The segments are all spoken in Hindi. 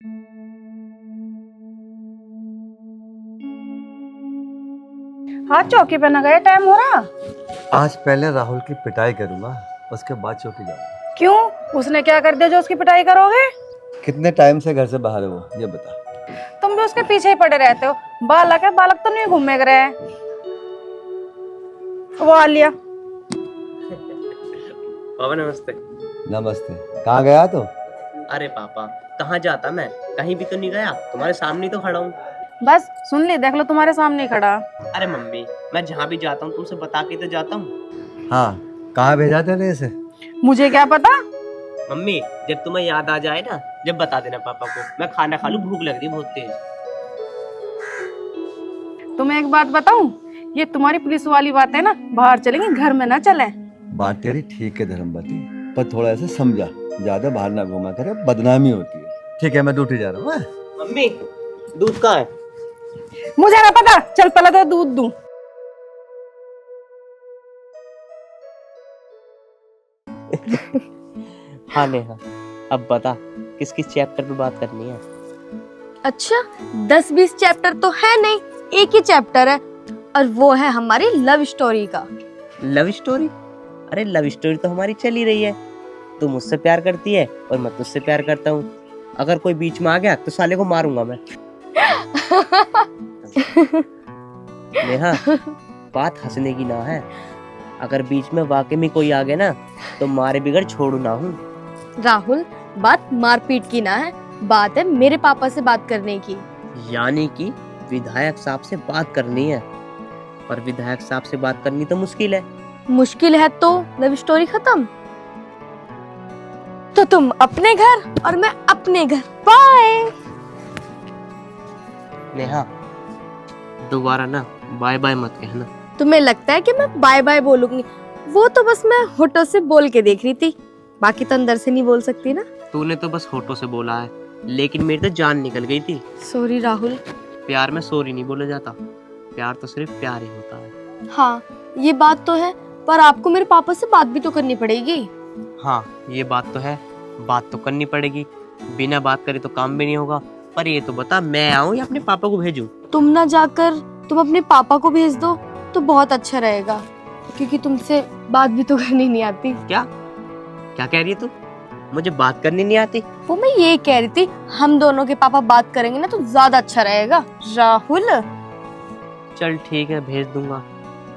हाँ, चौकी पे न गए, टाइम हो रहा। आज पहले राहुल की पिटाई करूंगा, उसके बाद चौकी जाऊंगा। क्यों? उसने क्या कर दिया जो उसकी पिटाई करोगे? कितने टाइम से घर से बाहर है वो, ये बता। तुम भी उसके पीछे ही पड़े रहते हो। बालक है, बालक तो नहीं घूमे रहे। वो आ लिया। पापा नमस्ते। नमस्ते। कहाँ गया तो? अरे पापा कहाँ जाता मैं, कहीं भी तो नहीं गया, तुम्हारे सामने ही तो खड़ा हूँ। बस सुन ली, देख लो तुम्हारे सामने ही खड़ा। अरे मम्मी, मैं जहाँ भी जाता हूँ तुमसे बता के तो जाता हूँ। हाँ, कहाँ भेजा तेरे इसे? मुझे क्या पता। मम्मी जब तुम्हें याद आ जाए ना, जब बता देना पापा को, मैं खाना खा लूँ, भूख लग रही है बहुत तेज। तुम्हें एक बात बताऊं, ये तुम्हारी पुलिस वाली बात है ना, बाहर चलेंगे, घर में ना चले। बात तेरी ठीक है धर्मपति, पर थोड़ा ऐसे समझा, ज्यादा बाहर ना घूमा करे, बदनामी होती है। ठीक है, मैं ड्यूटी जा रहा हूँ। मम्मी दूध कहाँ है? मुझे ना पता, चल पहले तो दूध दूं। हाँ नेहा, अब बता किस किस चैप्टर पे बात करनी है? अच्छा, 10-20 चैप्टर तो है नहीं, एक ही चैप्टर है, और वो है हमारी लव स्टोरी का। Love story? अरे लव स्टोरी तो हमारी चल ही रही है। तू मुझसे प्यार करती है और मैं तुझसे प्यार करता हूँ। अगर कोई बीच में आ गया तो साले को मारूंगा मैं। नेहा, बात हंसने की ना है, अगर बीच में वाकई में कोई आ गया ना तो मारे बिगड़ छोड़ू ना हूँ। राहुल, बात मारपीट की ना है, बात है मेरे पापा से बात करने की। यानी कि विधायक साहब से बात करनी है, और विधायक साहब से बात करनी तो मुश्किल है। मुश्किल है तो लव स्टोरी खत्म। तो तुम अपने घर और मैं अपने घर। बाय। नेहा, दोबारा ना बाय बाय मत कहना। तुम्हें लगता है कि मैं बाय बाय बोलूंगी? वो तो बस मैं होठों से बोल के देख रही थी, बाकी तो अंदर से नहीं बोल सकती ना। तूने तो बस होठों से बोला है, लेकिन मेरी तो जान निकल गई थी। सॉरी राहुल। प्यार में सॉरी नहीं बोला जाता, प्यार तो सिर्फ प्यार ही होता है। हाँ, ये बात तो है, पर आपको मेरे पापा से बात भी तो करनी पड़ेगी। हाँ ये बात तो है, बात तो करनी पड़ेगी, बिना बात करे तो काम भी नहीं होगा। पर ये तो बता, मैं आऊँ या अपने पापा को भेजूं? तुम ना जाकर तुम अपने पापा को भेज दो तो बहुत अच्छा रहेगा, क्योंकि तुमसे बात भी तो करनी नहीं आती। क्या क्या कह रही है तू? मुझे बात करनी नहीं आती? वो मैं ये कह रही थी, हम दोनों के पापा बात करेंगे ना तो ज्यादा अच्छा रहेगा। राहुल। चल ठीक है, भेज दूंगा,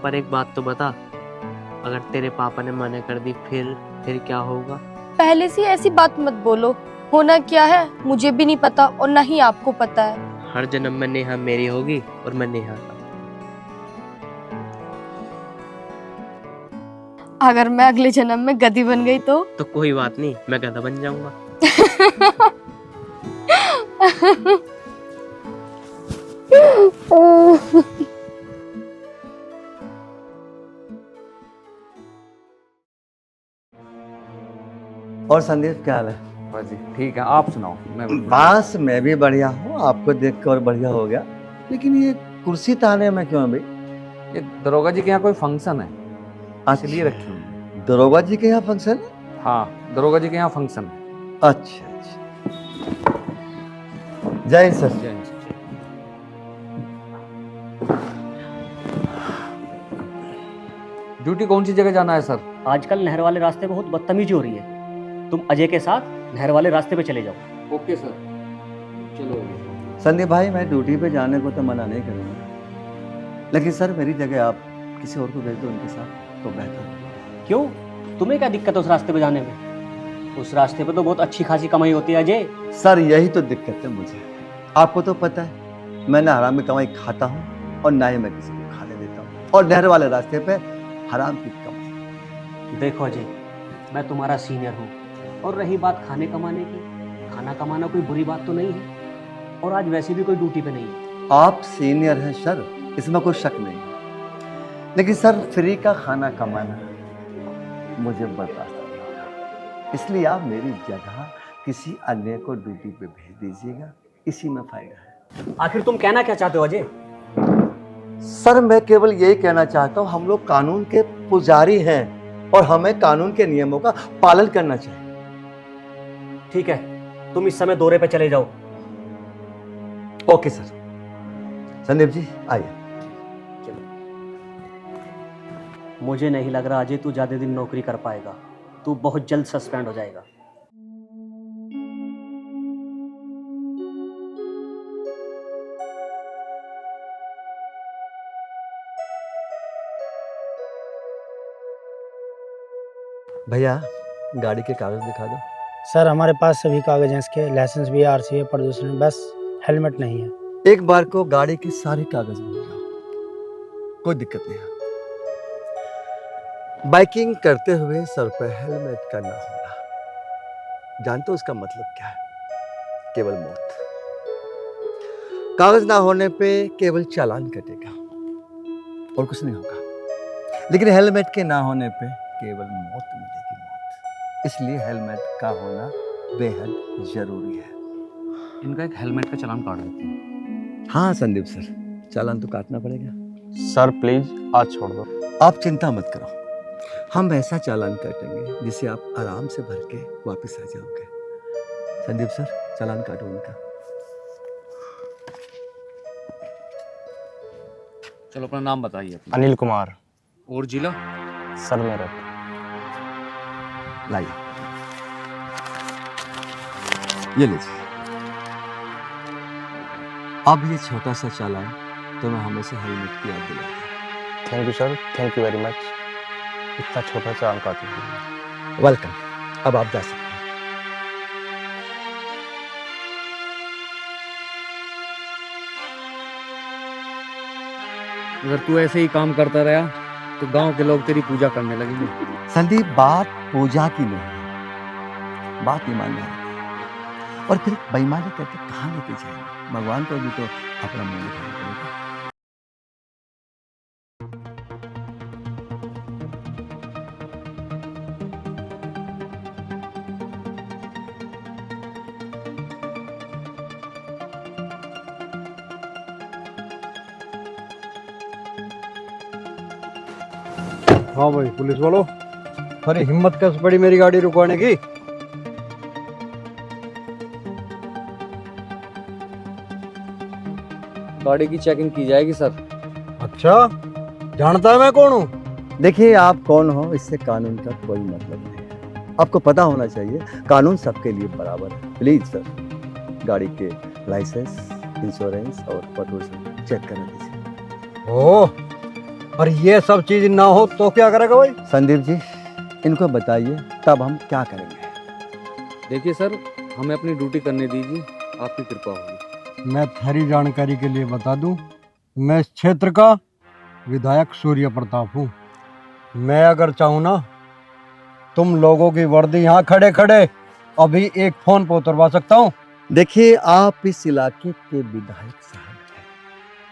पर एक बात तो बता, अगर तेरे पापा ने मना कर दी फिर क्या होगा? पहले से ऐसी बात मत बोलो, होना क्या है मुझे भी नहीं पता और ना ही आपको पता है। हर जन्म में नेहा मेरी होगी और मैं नेहा का। अगर मैं अगले जन्म में गधी बन गई तो कोई बात नहीं, मैं गधा बन जाऊंगा। और संदीप क्या हाल है? बस जी ठीक है, आप सुनाओ। बस मैं भी बढ़िया हूँ, आपको देख कर और बढ़िया हो गया। लेकिन ये कुर्सी ताने में क्यों है भाई? ये दरोगा जी के यहाँ कोई फंक्शन है, इसलिए रखी हुई है। दरोगा जी के यहाँ फंक्शन है? हाँ, दरोगा जी के यहाँ फंक्शन है। अच्छा अच्छा, जय हिंद सर। जय हिंद। ड्यूटी कौन सी जगह जाना है सर? आजकल नहर वाले रास्ते पे बहुत बदतमीजी हो रही है, तुम अजय के साथ नहर वाले रास्ते पे चले जाओ। ओके सर, चलो। संदीप भाई, मैं ड्यूटी पे जाने को तो मना नहीं करूँगा, लेकिन सर मेरी जगह आप किसी और को भेज दो उनके साथ तो बेहतर होगा। क्यों, तुम्हें क्या दिक्कत है उस रास्ते पे जाने में? उस रास्ते पे तो बहुत अच्छी खासी कमाई होती है अजय। सर यही तो दिक्कत है मुझे, आपको तो पता है मैं ना हराम में कमाई खाता हूँ और ना ही मैं किसी को खाने देता हूँ, और नहर वाले रास्ते पे हराम की कमाई। देखो अजय, मैं तुम्हारा सीनियर हूँ, और रही बात खाने कमाने की, खाना कमाना कोई बुरी बात तो नहीं है, और आज वैसे भी कोई ड्यूटी पे नहीं है। आप सीनियर हैं सर, इसमें कोई शक नहीं, लेकिन सर फ्री का खाना कमाना मुझे बर्दाश्त नहीं होगा, इसलिए आप मेरी जगह किसी अन्य को ड्यूटी पे भेज दीजिएगा, इसी में फायदा है। आखिर तुम कहना क्या चाहते हो अजय? सर मैं केवल यही कहना चाहता हूँ, हम लोग कानून के पुजारी हैं और हमें कानून के नियमों का पालन करना चाहिए। ठीक है, तुम इस समय दौरे पे चले जाओ, ओके सर। संदीप जी आइए। मुझे नहीं लग रहा अजय तू ज़्यादा दिन नौकरी कर पाएगा, तू बहुत जल्द सस्पेंड हो जाएगा। भैया गाड़ी के कागज दिखा दो। सर हमारे पास सभी कागज हैं इसके, लाइसेंस भी है, आरसी है, प्रदूषण, बस हेलमेट नहीं है। एक बार को गाड़ी के सारे कागज मिल जाओ, कोई दिक्कत नहीं है। बाइकिंग करते हुए सर पे हेलमेट का ना होना, जानते हो उसका मतलब क्या है? केवल मौत। कागज ना होने पे केवल चालान कटेगा और कुछ नहीं होगा, लेकिन हेलमेट के ना होने पे केवल मौत मिलेगी, मौत। इसलिए हेलमेट का होना बेहद जरूरी है। इनका एक हेलमेट का चालान काट देते हैं। हाँ संदीप सर, चालान तो काटना पड़ेगा। सर प्लीज आज छोड़ दो। आप चिंता मत करो, हम ऐसा चालान काटेंगे जिसे आप आराम से भर के वापस आ जाओगे। संदीप सर चालान काटो उनका। चलो अपना नाम बताइए अपना। अनिल कुमार। और जिला? सर मेरठ। लाइए, ये लीजिए। अब ये छोटा सा चालान तुम्हें हमेशा हेलमेट की याद दिलाता है। Thank you sir, thank you very much. इतना छोटा सा अंक आती है। वेलकम, अब आप जा सकते हैं। अगर तू ऐसे ही काम करता रहा तो गांव के लोग तेरी पूजा करने लगेंगे। संदीप, बात पूजा की नहीं है, बात ईमानदारी की। और फिर बेईमानी करके कहाँ लेके जाएंगे? भगवान को भी तो अपना मुंह दिखाना पड़ेगा। हाँ भाई पुलिस वालों, अरे हिम्मत कैसे पड़ी मेरी गाड़ी रुकवाने की? गाड़ी की चेकिंग की जाएगी सर। अच्छा, जानता है मैं कौन हूँ? देखिए, आप कौन हो इससे कानून का कोई मतलब नहीं है। आपको पता होना चाहिए कानून सबके लिए बराबर है। प्लीज सर, गाड़ी के लाइसेंस, इंश्योरेंस और प्रदूषण चेक करा दीजिए। ओह, और ये सब चीज ना हो तो क्या करेगा भाई? संदीप जी, इनको बताइए तब हम क्या करेंगे। देखिए सर, हमें अपनी ड्यूटी करने दीजिए, आपकी कृपा होगी। मैं थारी जानकारी के लिए बता दूं, मैं इस क्षेत्र का विधायक सूर्य प्रताप हूँ। मैं अगर चाहूँ ना, तुम लोगों की वर्दी यहाँ खड़े खड़े अभी एक फोन पर उतरवा सकता हूँ। देखिए, आप इस इलाके के विधायक साहब हैं,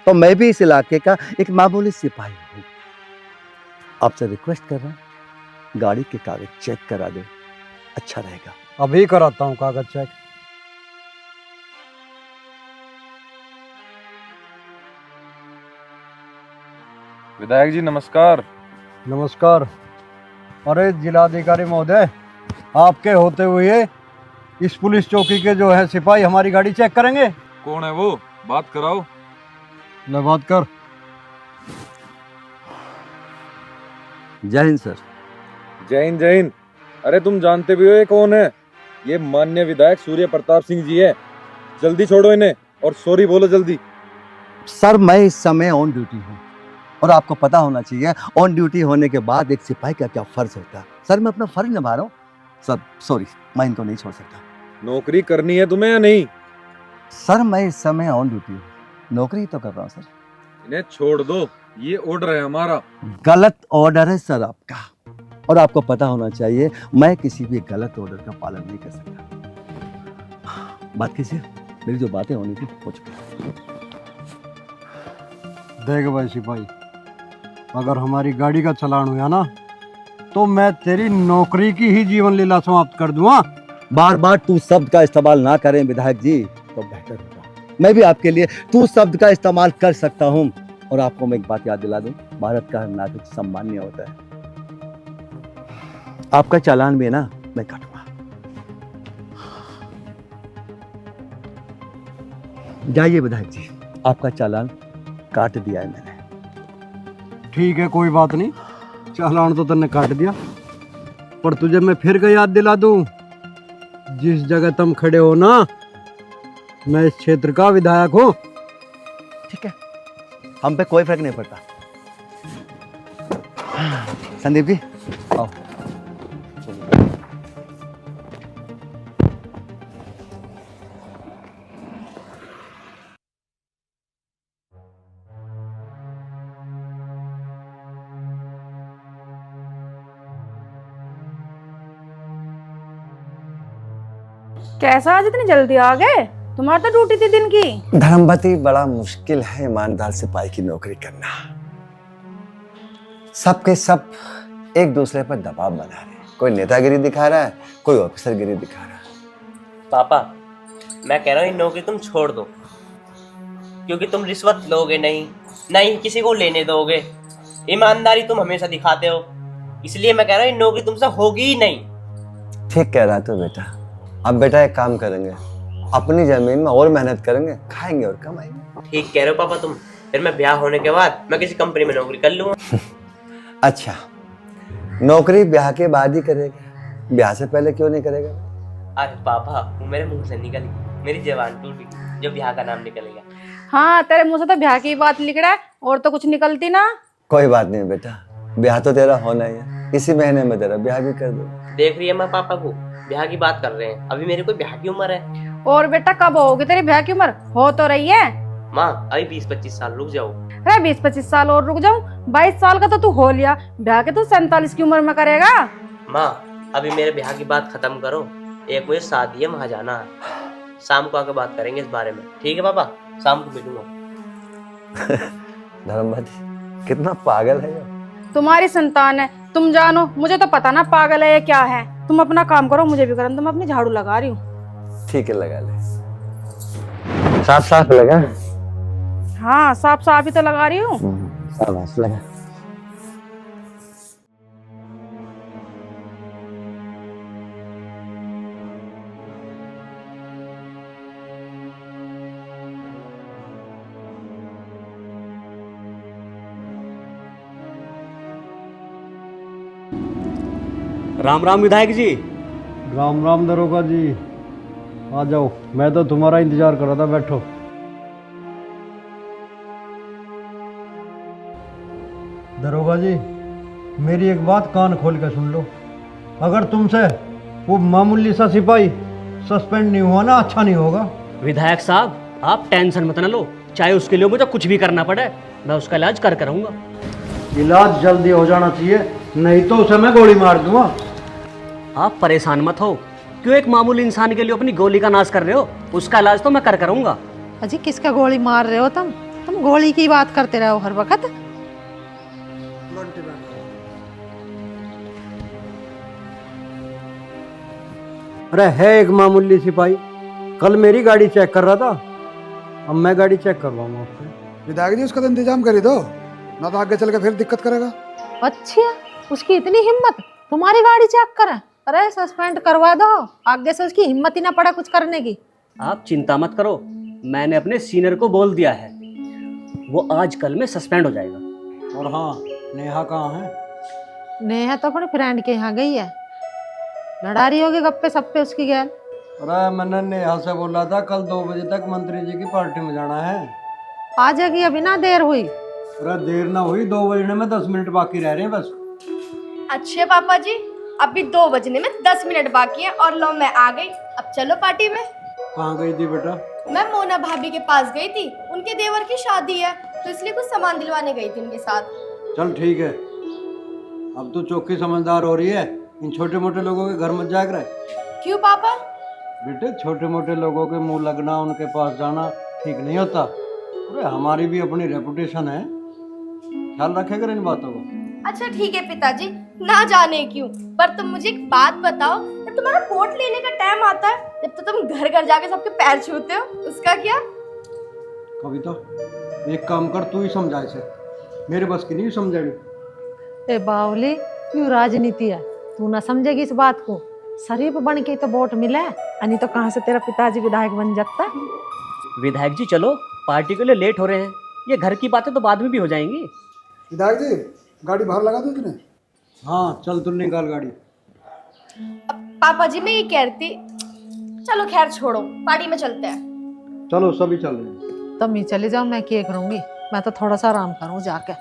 तो मैं भी इस इलाके का एक मामूली सिपाही हूँ। आपसे रिक्वेस्ट कर रहा हूँ, गाड़ी के कागज चेक करा दे, अच्छा रहेगा। अभी कराता हूँ कागज चेक। विधायक जी नमस्कार। नमस्कार। अरे जिलाधिकारी महोदय, आपके होते हुए इस पुलिस चौकी के जो है सिपाही हमारी गाड़ी चेक करेंगे। कौन है वो? बात कराओ। ले बात कर। जय हिंद सर। जय हिंद जय हिंद। अरे तुम जानते भी हो ये कौन है? ये माननीय विधायक सूर्य प्रताप सिंह जी है। जल्दी छोड़ो इन्हें और सॉरी बोलो जल्दी। सर, मैं इस समय ऑन ड्यूटी हूँ और आपको पता होना चाहिए ऑन ड्यूटी होने के बाद एक सिपाही का क्या फर्ज होता है। सर, मैं अपना फर्ज निभा रहा हूँ। सर सॉरी, मैं इनको नहीं छोड़ सकता। नौकरी करनी है तुम्हें या नहीं? सर, मैं इस समय ऑन ड्यूटी हूँ, नौकरी तो कर रहा हूँ सर। इन्हें छोड़ दो, ये ऑर्डर है हमारा। गलत ऑर्डर है सर आपका, और आपको पता होना चाहिए मैं किसी भी गलत ऑर्डर का पालन नहीं कर सकता। बात कीजिए, मेरी जो बातें होनी थी हो चुकी। देख भाई सिपाही, अगर हमारी गाड़ी का चालान हुआ ना, तो मैं तेरी नौकरी की ही जीवन लीला समाप्त कर दूंगा। बार बार तू शब्द का इस्तेमाल ना करें विधायक जी, तो बेहतर होगा। मैं भी आपके लिए तू शब्द का इस्तेमाल कर सकता हूँ। और आपको मैं एक बात याद दिला दूं, भारत का हर नागरिक सम्मान्य होता है। आपका चालान भी है ना, मैं काटूंगा। जाइए विधायक जी, आपका चालान काट दिया है मैंने। ठीक है, कोई बात नहीं, चालान तो तुमने काट दिया, पर तुझे मैं फिर का याद दिला दूं, जिस जगह तुम खड़े हो ना, मैं इस क्षेत्र का विधायक हूँ। ठीक है, हम पे कोई फर्क नहीं पड़ता। संदीप जी आओ। कैसा आज इतनी जल्दी आ गए? तुम्हारी तो ड्यूटी थी दिन की। धर्मवती, बड़ा मुश्किल है ईमानदार सिपाही की नौकरी करना। सबके सब एक दूसरे पर दबाव बना रहे हैं। कोई नेतागिरी दिखा रहा है, कोई ऑफिसरगिरी दिखा रहा है। पापा, मैं कह रहा हूँ ये नौकरी तुम छोड़ दो, क्योंकि तुम रिश्वत लोगे नहीं, नहीं किसी को लेने दोगे, ईमानदारी तुम हमेशा दिखाते हो, इसलिए मैं कह रहा हूँ ये नौकरी तुमसे होगी ही नहीं। ठीक कह रहा तू बेटा। अब बेटा एक काम करेंगे, अपनी जमीन में और मेहनत करेंगे, खाएंगे और कमाएंगे। ठीक कह रहे हो पापा तुम। फिर मैं ब्याह होने के बाद मैं किसी कंपनी में नौकरी कर लूंगा। अच्छा, नौकरी ब्याह के बाद ही करेगा, ब्याह से पहले क्यों नहीं करेगा? अरे पापा, वो मेरे मुंह से निकली, मेरी जबान टूट गई, जो ब्याह का नाम निकलेगा। हाँ, तेरे मुंह से तो ब्याह की बात निकला है, और तो कुछ निकलती ना। कोई बात नहीं बेटा, ब्याह तो तेरा होना ही है, इसी महीने में तेरा ब्याह भी कर दो। देख रही है मैं पापा को, ब्याह की बात कर रहे हैं, अभी मेरी कोई ब्याह की उम्र है। और बेटा कब होगी तेरी ब्याह की उम्र? हो तो रही है माँ, अभी 20-25 साल रुक जाओ। अरे 20-25 साल और रुक जाऊं? 22 साल का तो तू हो लिया, ब्याह के तू 47 की उम्र में करेगा। माँ, अभी मेरे ब्याह की बात खत्म करो, एक मुझे शादी है, वहाँ जाना है, शाम को आके बात करेंगे इस बारे में। ठीक है पापा, शाम को मिलूंगा। धर्मवती कितना पागल है ये। तुम्हारी संतान है, तुम जानो, मुझे तो पता ना पागल है या क्या है। तुम अपना काम करो, मुझे भी करने दो, मैं अपनी झाड़ू लगा रही हूँ। ठीक है, लगा ले। साफ साफ लगा। हाँ, साफ साफ ही तो लगा रही हूँ। शाबाश, लगा। राम राम विधायक जी। राम राम दरोगा जी, आ जाओ, मैं तो तुम्हारा इंतजार कर रहा था, बैठो। दरोगा जी, मेरी एक बात कान खोल के सुन लो, अगर तुमसे वो मामूली सा सिपाही सस्पेंड नहीं हुआ ना, अच्छा नहीं होगा। विधायक साहब, आप टेंशन मत न लो, चाहे उसके लिए मुझे कुछ भी करना पड़े, मैं उसका इलाज कर करूँगा। इलाज जल्दी हो जाना चाहिए, नहीं तो उसे मैं गोली मार दूंगा। आप परेशान मत हो, क्यों एक मामूली इंसान के लिए अपनी गोली का नाश कर रहे हो? उसका इलाज तो मैं कर करूँगा। अजी किसका गोली मार रहे हो तुम गोली की बात करते रहो हर वक्त। अरे है एक मामूली सिपाही, कल मेरी गाड़ी चेक कर रहा था, अब मैं गाड़ी चेक करवाऊंगा उससे। विधायक जी, उसका तो इंतजाम कर ही दो, ना तो आगे चल के फिर दिक्कत करेगा। अच्छा, उसकी इतनी हिम्मत तुम्हारी गाड़ी चेक करे? अरे सस्पेंड करवा दो, आगे से उसकी हिम्मत ही ना पड़े कुछ करने की। आप चिंता मत करो, मैंने अपने सीनियर को बोल दिया है, वो आज कल में सस्पेंड हो जाएगा। और हाँ, नेहा कहाँ है? नेहा तो अपने फ्रेंड के यहाँ गई है, लड़ा रही होगी गप्पे सप्पे उसकी गैल। अरे मैंने नेहा से बोला था कल 2 बजे तक मंत्री जी की पार्टी में जाना है। आ जाएगी, अभी ना देर हुई। अरे देर ना हुई, 2 बजने में 10 मिनट बाकी रह रहे हैं बस। अच्छे पापा जी, अभी 2 बजने में 10 मिनट बाकी है और लो मैं आ गई। अब चलो पार्टी में। कहाँ गई थी बेटा? मैं मोना भाभी के पास गई थी, उनके देवर की शादी है तो इसलिए कुछ सामान दिलवाने गई थी उनके साथ। चल ठीक है, अब तू चौकी समझदार हो रही है, इन छोटे मोटे लोगों के घर मत जाग रहा है। क्यों पापा? बेटे, छोटे मोटे लोगों के मुंह लगना, उनके पास जाना ठीक नहीं होता। अरे हमारी भी अपनी रेपुटेशन है, ख्याल रखेगा इन बातों को। अच्छा ठीक है पिताजी, ना जाने क्यों, पर तुम मुझे एक बात बताओ, जब तुम्हारा वोट लेने का टाइम आता है, जब तो तुम घर घर जाके सबके पैर छूते हो, उसका क्या? कविता, एक काम कर, तू ही समझा इसे, मेरे बस की नहीं समझेगी। ए बावली, क्यों राजनीति है, तू ना समझेगी इस बात को। शरीफ बन के तो वोट मिले, नहीं तो कहाँ से तेरा पिताजी विधायक बन सकता है। विधायक जी चलो, पार्टी के लिए लेट हो रहे हैं। ये घर की बातें तो बाद में भी हो जाएंगी। विधायक जी गाड़ी बाहर लगा दो तूने। हाँ चल तू निकाल गाड़ी। पापा जी मैं ये कह रही थी, चलो खैर छोड़ो, पार्टी में चलते हैं। चलो सभी चल रहे हैं। तुम ही चले जाओ, मैं क्या करूंगी, मैं तो थोड़ा सा आराम करूँ जाके।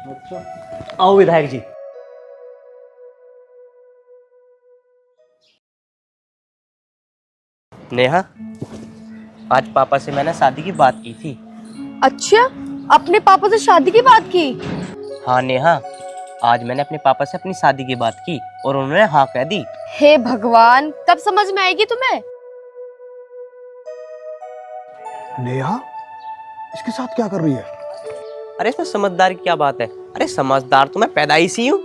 अच्छा आओ विधायक जी। नेहा, आज पापा से मैंने शादी की बात की थी। अच्छा, अपने पापा से शादी की बात की? हाँ नेहा, आज मैंने अपने पापा से अपनी शादी की बात की और उन्होंने हाँ कह दी। हे भगवान, कब समझ में आएगी तुम्हें? नेहा इसके साथ क्या कर रही है? अरे इसमें समझदार की क्या बात है? अरे समझदार तो मैं पैदाइशी हूँ।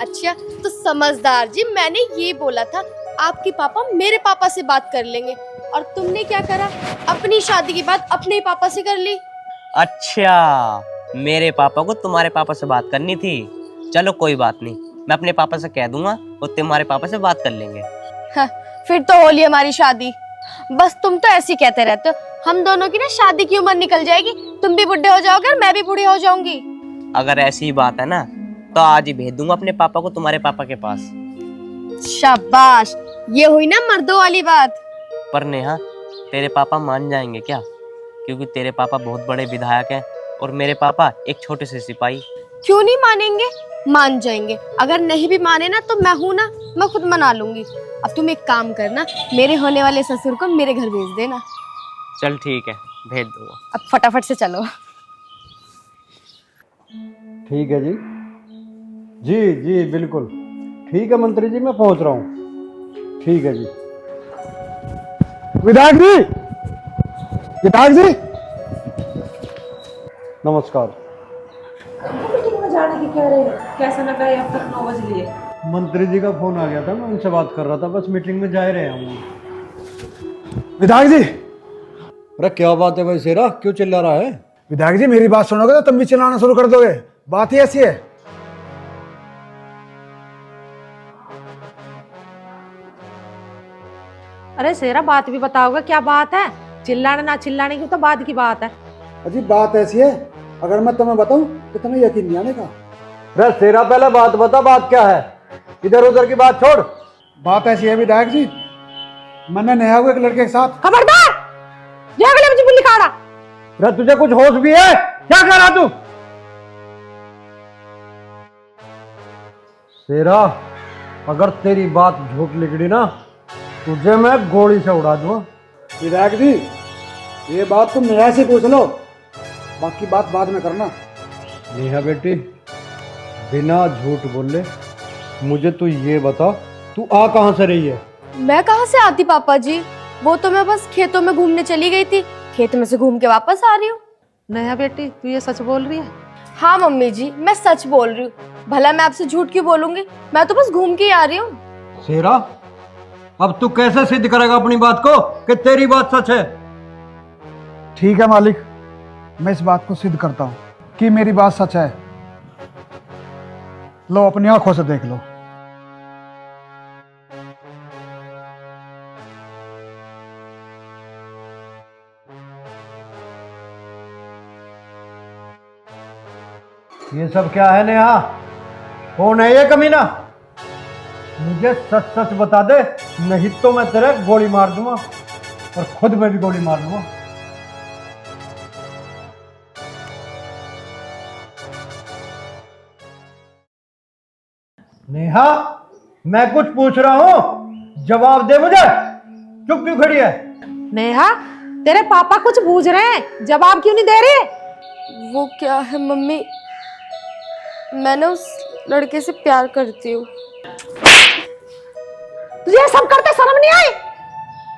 अच्छा तो समझदार जी, मैंने ये बोला था आपके पापा मेरे पापा से बात कर लेंगे, और तुमने क्या करा, अपनी शादी की बात अपने ही पापा से कर ली। अच्छा, मेरे पापा को तुम्हारे पापा से बात करनी थी। चलो कोई बात नहीं, मैं अपने पापा से कह दूंगा और तुम्हारे पापा से बात कर लेंगे। हाँ, फिर तो होली हमारी शादी। बस तुम तो ऐसे ही कहते रहते हो, हम दोनों की ना शादी की उम्र निकल जाएगी, तुम भी बुढ़े हो जाओगे और मैं भी बूढ़ी हो जाऊंगी। अगर ऐसी ही बात है ना तो आज ही भेज दूंगा अपने पापा को तुम्हारे पापा के पास। शाबाश, ये हुई ना मर्दों वाली बात। पर नेहा, तेरे पापा मान जाएंगे क्या? क्योंकि तेरे पापा बहुत बड़े विधायक हैं और मेरे पापा एक छोटे से सिपाही। क्यों नहीं मानेंगे, मान जाएंगे। अगर नहीं भी माने ना तो मैं हूं ना, मैं खुद मना लूंगी। अब तुम एक काम करना, मेरे होने वाले ससुर को मेरे घर भेज देना। चल ठीक है, भेज दूंगा। अब फटाफट से चलो। ठीक है जी, जी जी बिल्कुल ठीक है मंत्री जी, मैं पहुंच रहा हूँ। ठीक है जी। विधायक जी, विधायक जी नमस्कार। जाने की कह रहे हैं, कैसे ना कहे अब तक 9 बज लिए। मंत्री जी का फोन आ गया था, मैं उनसे बात कर रहा था, बस मीटिंग में जा ही रहे हम। विधायक जी। अरे क्या बात है भाई शेरा, क्यों चिल्ला रहा है? विधायक जी मेरी बात सुनोगे तो तुम भी चिल्लाना शुरू कर दोगे, बात ही ऐसी है। अरे शेरा बात भी बताओगे, क्या बात है? चिल्लाने ना चिल्लाने की तो बात की बात है। अजी बात ऐसी है, अगर मैं तुम्हें बताऊं तो तुम्हें यकीन नहीं आने का। अरे शेरा पहले बात बता, बात क्या है? इधर उधर की बात छोड़। बात ऐसी है विधायक जी, मैंने नेहा को एक लड़के के साथ। खबरदार, मुझे बुल्ली काड़ा। अरे तुझे कुछ होश भी है? क्या कर रहा तू? शेरा, अगर तेरी बात झूठ निकली ना, तुझे मैं गोली से उड़ा दूंगा। विधायक जी ये बात तुम नेहा से पूछ लो, बाकी बात बाद में करना। नेहा बेटी, बिना झूठ बोले मुझे तू ये बता, तू आ कहां से रही है? मैं कहाँ से आती पापा जी, वो तो मैं बस खेतों में घूमने चली गई थी, खेत में से घूम के वापस आ रही हूँ। नया बेटी, तू ये सच बोल रही है? हाँ मम्मी जी, मैं सच बोल रही हूँ, भला मैं आपसे झूठ क्यों बोलूंगी, मैं तो बस घूम के ही आ रही हूँ। शेरा, अब तू कैसे सिद्ध करेगा अपनी बात को कि तेरी बात सच है? ठीक है मालिक, मैं इस बात को सिद्ध करता हूँ कि मेरी बात सच है। लो अपनी आंखों से देख लो। ये सब क्या है नेहा? कौन है ये कमीना? मुझे सच सच बता दे, नहीं तो मैं तेरे गोली मार दूंगा और खुद में भी गोली मार दूंगा। नेहा, मैं कुछ पूछ रहा हूं, जवाब दे मुझे। चुप क्यों खड़ी है? नेहा, तेरे पापा कुछ पूछ रहे हैं, जवाब क्यों नहीं दे रही? वो क्या है मम्मी, मैं ना उस लड़के से प्यार करती हूँ। तुझे ये सब करते शर्म नहीं आई?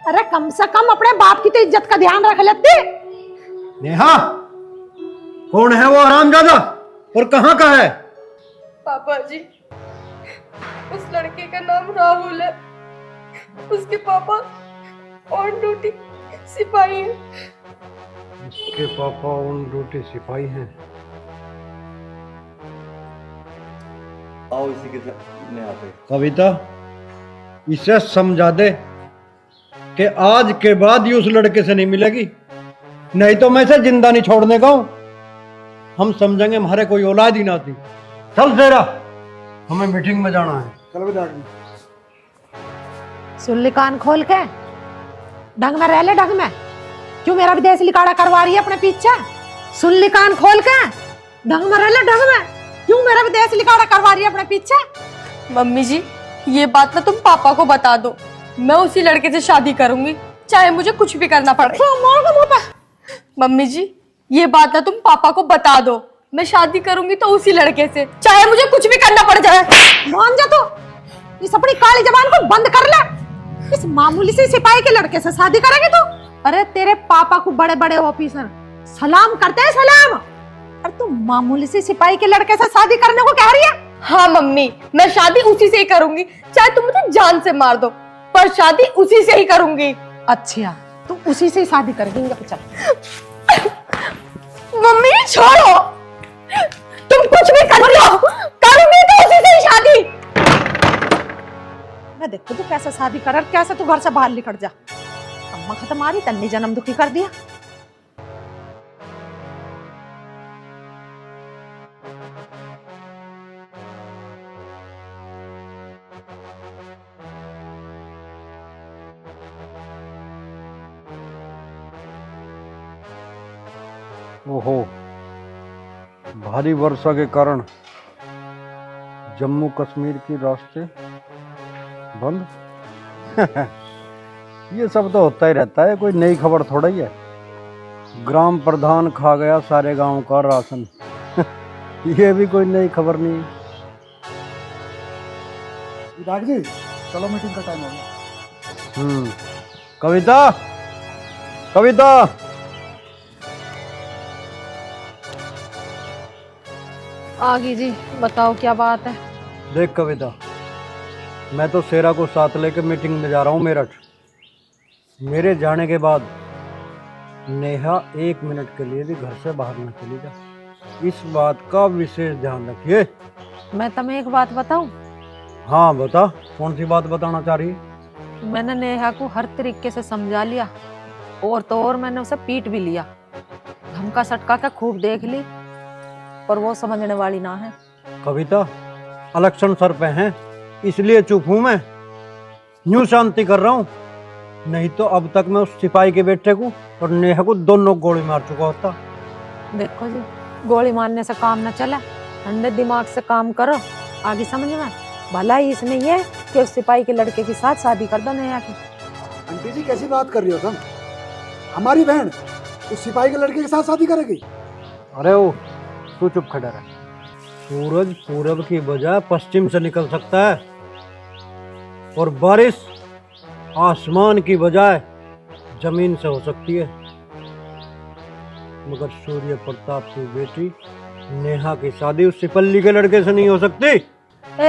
अरे कम से कम अपने बाप की तो इज्जत का ध्यान रख लेती। नेहा, कौन है वो हरामजादा और कहाँ का है? पापा जी, उस लड़के का नाम राहुल है, उसके पापा ऑन ड्यूटी सिपाही हैं। उसके पापा ऑन ड्यूटी सिपाही हैं। आओ इसी के साथ नेहा पे। कविता, इसे समझा दे कि आज के बाद ये उस लड़के से नहीं मिलेगी। नहीं तो मैं इसे जिंदा नहीं छोड़ने का हूं। हम समझेंगे हमारे कोई औलाद ही ना थी। चल शेरा, हमें मीटिंग में जाना है। चलो विधायक जी। सुन ली कान खोल के, ढंग में रह ले, ढंग में। क्यों मेरा विदेश लिकाड़ा करवा रही है अपने पीछे? सुन ली कान खोल के, ढंग में रह ले, ढंग में। क्यों मेरा विदेश लिकाड़ा करवा रही है अपने पीछे? मम्मी जी, ये बात ना तुम पापा को बता दो। मैं उसी लड़के से शादी करूंगी, चाहे मुझे कुछ भी करना पड़े। मम्मी जी, ये बात ना तुम पापा को बता दो। मैं शादी करूंगी तो उसी लड़के से, चाहे मुझे कुछ भी करना पड़ जाए। मान जा तो, इस अपनी काली जबान को बंद कर ले। इस मामूली से सिपाही के लड़के से शादी करेगी तू? अरे तेरे पापा को बड़े बड़े ऑफिसर सलाम करते हैं, सलाम। अरे तू मामूली से सिपाही के लड़के से शादी करने को कह रही है? हाँ मम्मी, मैं शादी उसी से ही करूंगी, चाहे तुम मुझे जान से मार दो, पर शादी उसी से ही करूंगी। अच्छा, तू उसी से ही शादी करेगी? चल मम्मी छोड़ो, तुम कुछ भी कर लो, करूंगी तो उसी से ही शादी। मैं देखो तू कैसे शादी कर, कैसे तू घर से बाहर निकल जा। अम्मा खत्म आ रही, तन्नी जन्म दुखी कर दिया। ओहो, भारी वर्षा के कारण जम्मू कश्मीर के रास्ते बंद। ये सब तो होता ही रहता है, कोई नई खबर थोड़ा ही है। ग्राम प्रधान खा गया सारे गांव का राशन। ये भी कोई नई खबर नहीं। विधायक जी, चलो मीटिंग का टाइम हो गया। कविता, कविता, आगी जी, बताओ क्या बात है? देख कविता, मैं तो शेरा को साथ लेकर मीटिंग में जा रहा हूँ मेरठ। मेरे जाने के बाद नेहा 1 मिनट के लिए भी घर से बाहर न चली जा। इस बात का विशेष ध्यान रखिए। मैं तुम्हें एक बात बताऊं? हाँ बता, कौन सी बात बताना चाह रही है? मैंने नेहा को हर तरीके से समझा लिया, और तो और मैंने उसे पीट भी लिया, धमका सटका के खूब देख ली, पर वो समझने वाली ना है। कविता, इलेक्शन सर पे हैं, इसलिए चुप हूं मैं। यूं शांति कर रहा हूँ, नहीं तो अब तक मैं उस सिपाही के बेटे को और नेहा को दोनों गोली मार चुका होता। देखो जी, गोली मारने से काम न चला, ठंडे दिमाग से काम करो। आगे समझ में, भला ही इसमें ये है कि उस सिपाही के लड़के के साथ शादी कर दो नेहा की। आंटी जी, कैसी बात कर रही हो तुम? हमारी बहन उस सिपाही के लड़के के साथ शादी करेगी? अरे वो तू चुप खड़ा रह। सूरज पूरब की बजाय पश्चिम से निकल सकता है, और बारिश आसमान की बजाय जमीन से हो सकती है, मगर सूर्य प्रताप की बेटी नेहा की शादी उस सिपल्ली के लड़के से नहीं हो सकती।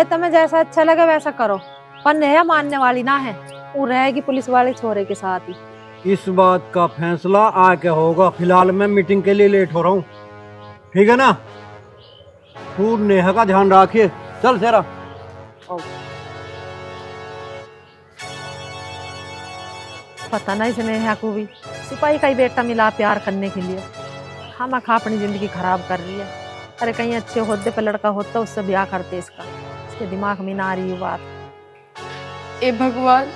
तुम्हें जैसा अच्छा लगे वैसा करो, पर नेहा मानने वाली ना है, वो रहेगी पुलिस वाले छोरे के साथ ही। इस बात का फैसला आके होगा। फिलहाल मैं मीटिंग के लिए लेट हो रहा हूँ, ठीक है ना? तू नेहा का ध्यान रखिए। चल शेरा। पता नहीं इस नेहा को भी सिपाही का ही बेटा मिला प्यार करने के लिए, हम अपनी जिंदगी खराब कर रही है। अरे कहीं अच्छे ओहदे पे लड़का होता उससे ब्याह करते, इसके दिमाग में ना आ रही बात। ए भगवान,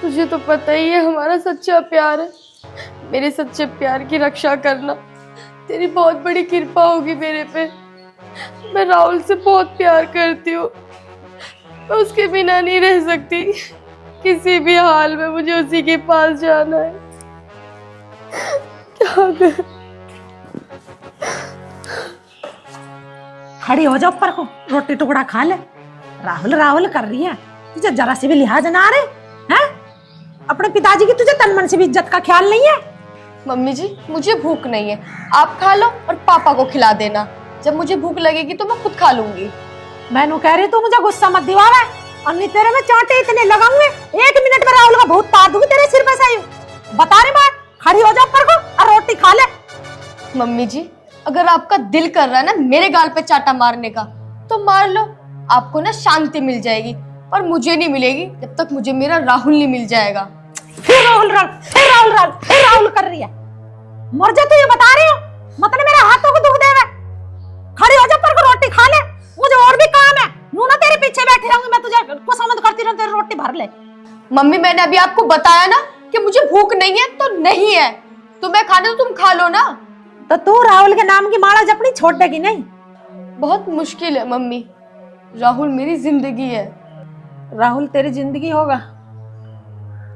तुझे तो पता ही है हमारा सच्चा प्यार है। मेरे सच्चे प्यार की रक्षा करना, तेरी बहुत बड़ी कृपा होगी मेरे पे। मैं राहुल से बहुत प्यार करती हूँ, मैं उसके बिना नहीं रह सकती। किसी भी हाल में मुझे उसी के पास जाना है। क्या कर? खड़ी हो जा ऊपर को, रोटी टुकड़ा खा ले। राहुल राहुल कर रही है, तुझे जरा से भी लिहाज ना आ रहे हैं? अपने पिताजी की तुझे तन मन से भी इज्जत का ख्याल नहीं है? मम्मी जी, मुझे भूख नहीं है, आप खा लो और पापा को खिला देना। जब मुझे भूख लगेगी तो मैं खुद खा लूंगी। मैनू कह रही तू मुझे गुस्सा मत दिलावे, और नहीं तेरे में चांटे इतने लगाऊंगे 1 मिनट में राहुल का भूत तार दूंगी तेरे सिर पे से। बता रही बात, खड़ी हो जा ऊपर को और रोटी खा ले। मम्मी जी, अगर आपका दिल कर रहा है ना मेरे गाल पे चाटा मारने का, तो मार लो, आपको ना शांति मिल जाएगी, पर मुझे नहीं मिलेगी जब तक मुझे मेरा राहुल नहीं मिल जाएगा। फिर राहुल राहुल फिर राहुल राहुल फिर राहुल कर रही है। मर जा तू, ये बता रही हूँ। मतलब मेरे हाथों को दुख देवे। खड़ी हो जा, पर को रोटी खा ले, मुझे और भी काम है। नू ना तेरे पीछे बैठी रहूंगी मैं, तुझे कुसमत करती रहूं, तेरी रोटी भर ले। मम्मी मैंने अभी आपको बताया ना कि मुझे भूख नहीं है तो नहीं है, तुम्हें खाना तो तुम खा लो ना। तो तू राहुल के नाम की माला जपनी छोड़ देगी नहीं? बहुत मुश्किल है मम्मी, राहुल मेरी जिंदगी है। राहुल तेरी जिंदगी होगा,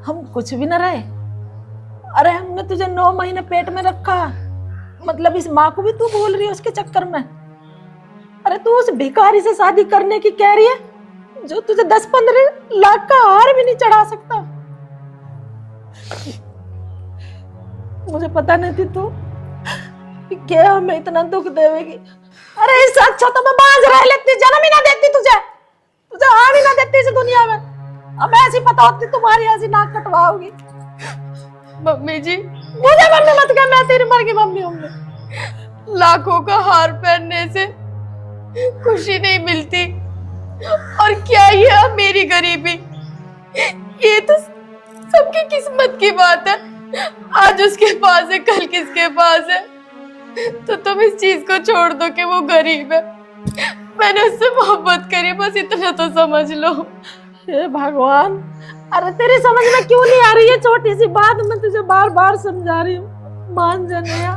हम कुछ भी न रहे। अरे हमने तुझे 9 महीने पेट में रखा, मतलब इस माँ को भी तू भूल रही है उसके चक्कर में। अरे तू उस भिखारी से शादी करने की कह रही है जो तुझे 10-15 लाख का हार भी नहीं चढ़ा सकता। मुझे पता नहीं थी तू कि क्या हमें इतना दुख देवेगी। अरे इससे अच्छा तो मैं बांझ रह लेती, जन्म ही ना देती तुझे आने ना देती इस दुनिया में। अब ऐसी पता होती तुम्हारी ऐसी नाक कटवाओगी। मम्मी जी मुझे मम्मी मत कह, मैं तेरी मर की मम्मी हूँ। लाखों का हार पहनने से खुशी नहीं मिलती, और क्या ये अब मेरी गरीबी, ये तो सबकी किस्मत की बात है। आज उसके पास है, कल किसके पास है। तो तुम इस चीज को छोड़ दो कि वो गरीब है, मैंने उससे मोहब्बत करी, बस इतना तो समझ लो। हे भगवान, अरे तेरी समझ में क्यों नहीं आ रही है छोटी सी बात? मैं तुझे बार बार समझा रही हूँ, मान जानिया।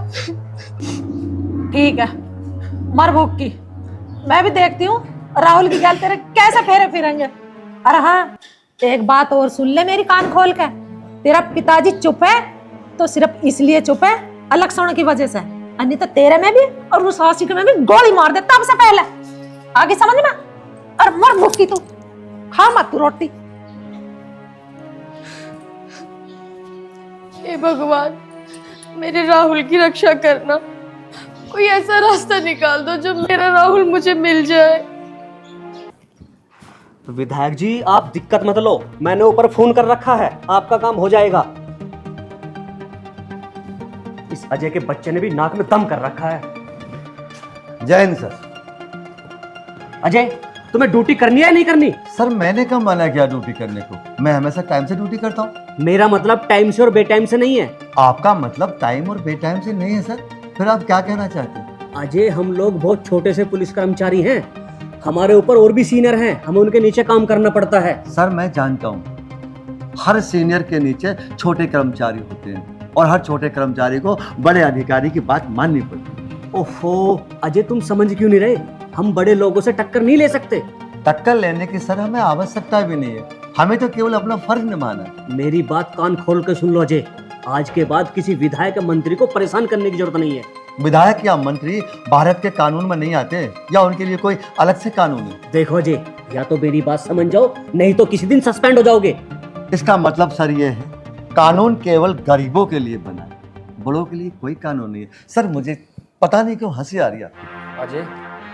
ठीक है, मर भूख की, मैं भी देखती हूँ राहुल की गल तेरे कैसे फेरे फिरेंगे। अरे हाँ, एक बात और सुन ले मेरी कान खोल के, तेरा पिताजी चुप है तो सिर्फ इसलिए चुप है अलग की वजह से, अन्य तो तेरे में भी और उस आशिक में भी गोली मार देता सबसे पहले। आगे समझ में? और मर भूखी तू, खा मत तू रोटी। हे भगवान, मेरे राहुल की रक्षा करना, कोई ऐसा रास्ता निकाल दो जो मेरा राहुल मुझे मिल जाए। विधायक जी आप दिक्कत मत लो, मैंने ऊपर फोन कर रखा है, आपका काम हो जाएगा। इस अजय के बच्चे ने भी नाक में दम कर रखा है। जय हिंद सर। अजय तुम्हें ड्यूटी करनी है या नहीं करनी? सर मैंने कब मना किया ड्यूटी करने को, मैं हमेशा टाइम से ड्यूटी करता हूँ। मेरा मतलब टाइम से और बेटाइम से नहीं है। आपका मतलब टाइम और बेटाइम से नहीं है सर, फिर आप क्या कहना चाहते हैं? अजय हम लोग बहुत छोटे से पुलिस कर्मचारी हैं, हमारे ऊपर और भी सीनियर हैं, हमें उनके नीचे काम करना पड़ता है। सर मैं जानता हूँ, हर सीनियर के नीचे छोटे कर्मचारी होते हैं और हर छोटे कर्मचारी को बड़े अधिकारी की बात माननी पड़ती है। ओहो अजय तुम समझ क्यों नहीं रहे, हम बड़े लोगों से टक्कर नहीं ले सकते। टक्कर लेने की सर हमें आवश्यकता भी नहीं है, हमें तो केवल अपना फर्ज निभाना है। मेरी बात कान खोल कर सुन लो अजय, आज के बाद किसी विधायक या मंत्री को परेशान करने की जरूरत नहीं है। विधायक या मंत्री भारत के कानून में नहीं आते या उनके लिए कोई अलग से कानून है? देखो अजय, या तो मेरी बात समझ जाओ, नहीं तो किसी दिन सस्पेंड हो जाओगे। इसका मतलब सर ये है, कानून केवल गरीबों के लिए बना है, बड़ों के लिए कोई कानून नहीं है। सर मुझे पता नहीं क्यों हंसी आ रही है। अजय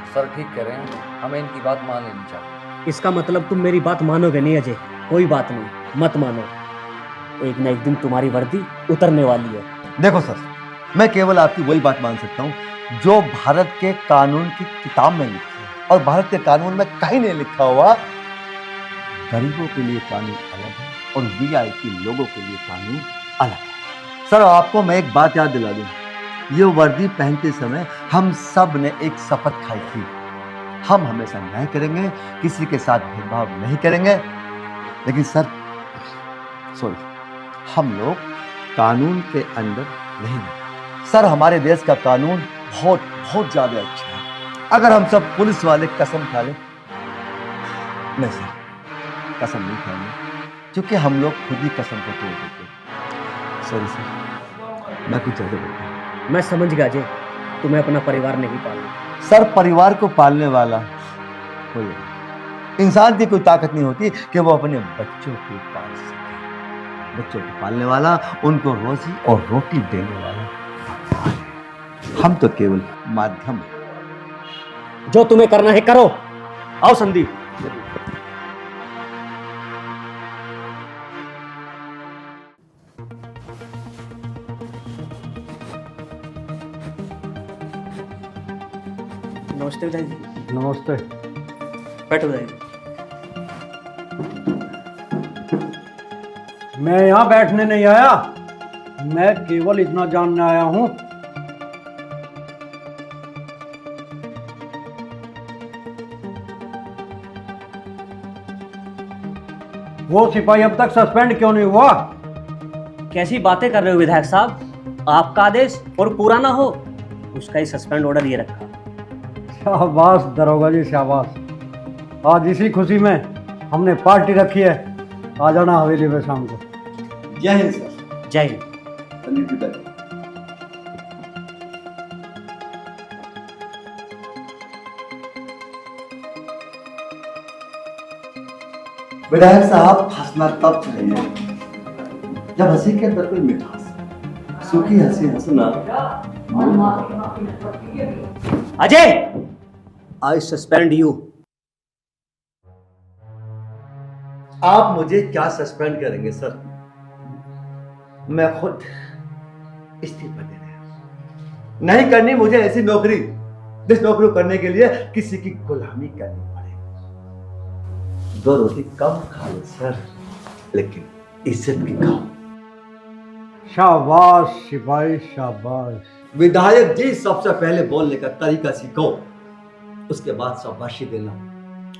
सर ठीक कह रहे हैं, हमें इनकी बात मान लेनी चाहिए। इसका मतलब तुम मेरी बात मानोगे नहीं अजय? कोई बात नहीं, मत मानो, एक न एक दिन तुम्हारी वर्दी उतरने वाली है। देखो सर, मैं केवल आपकी वही बात मान सकता हूँ जो भारत के कानून की किताब में लिखी है, और भारत के कानून में कहीं नहीं लिखा हुआ गरीबों के लिए कानून अलग है और वीआईपी लोगों के लिए कानून अलग है। सर आपको मैं एक बात याद दिला दूं, ये वर्दी पहनते समय हम सब ने एक शपथ खाई थी, हम हमेशा न्याय करेंगे, किसी के साथ भेदभाव नहीं करेंगे। लेकिन सर सॉरी, हम लोग कानून के अंदर नहीं हैं। सर हमारे देश का कानून बहुत बहुत ज्यादा अच्छा है। अगर हम सब पुलिस वाले कसम खा लें, नहीं सर कसम नहीं खाएंगे, क्योंकि हम लोग खुद ही कसम को तोड़ देते हैं। सॉरी सर, मैं कुछ ज्यादा बोल रहा हूं। मैं समझ गया अजय, तुम्हें अपना परिवार नहीं पालना। सर परिवार को पालने वाला कोई नहीं। इंसान की कोई ताकत नहीं होती कि वो अपने बच्चों को पाल सके। बच्चों को पालने वाला, उनको रोजी और रोटी देने वाला हम तो केवल माध्यम हैं। जो तुम्हें करना है करो। आओ संदीप। नमस्ते विधायक जी। नमस्ते। बैठो विधायक जी। मैं यहाँ बैठने नहीं आया, मैं केवल इतना जानने आया हूँ, वो सिपाही अब तक सस्पेंड क्यों नहीं हुआ? कैसी बातें कर रहे हो विधायक साहब? आपका आदेश और पूरा ना हो उसका ही सस्पेंड ऑर्डर ये रखा। शाबाश दरोगा जी शाबाश। आज इसी खुशी में हमने पार्टी रखी है, आ जाना हवेली में शाम को। जय हिंद सर। जय हिंद। विधायक साहब, हंसना तब चाहिए जब हंसी के अंदर कोई मिठास, सूखी हंसी हंसना। अजय, आई सस्पेंड यू। आप मुझे क्या सस्पेंड करेंगे सर? मैं खुद इस्तीफा दे रहा हूं। नहीं करनी मुझे ऐसी नौकरी जिस नौकरी को करने के लिए किसी की गुलामी करनी पड़े। 2 रोटी कम खा लो सर, लेकिन इज्जत की खाओ। शाबाश सिपाही शाबाश। विधायक जी, सबसे पहले बोलने का तरीका सीखो, उसके बाद शाबाशी देना।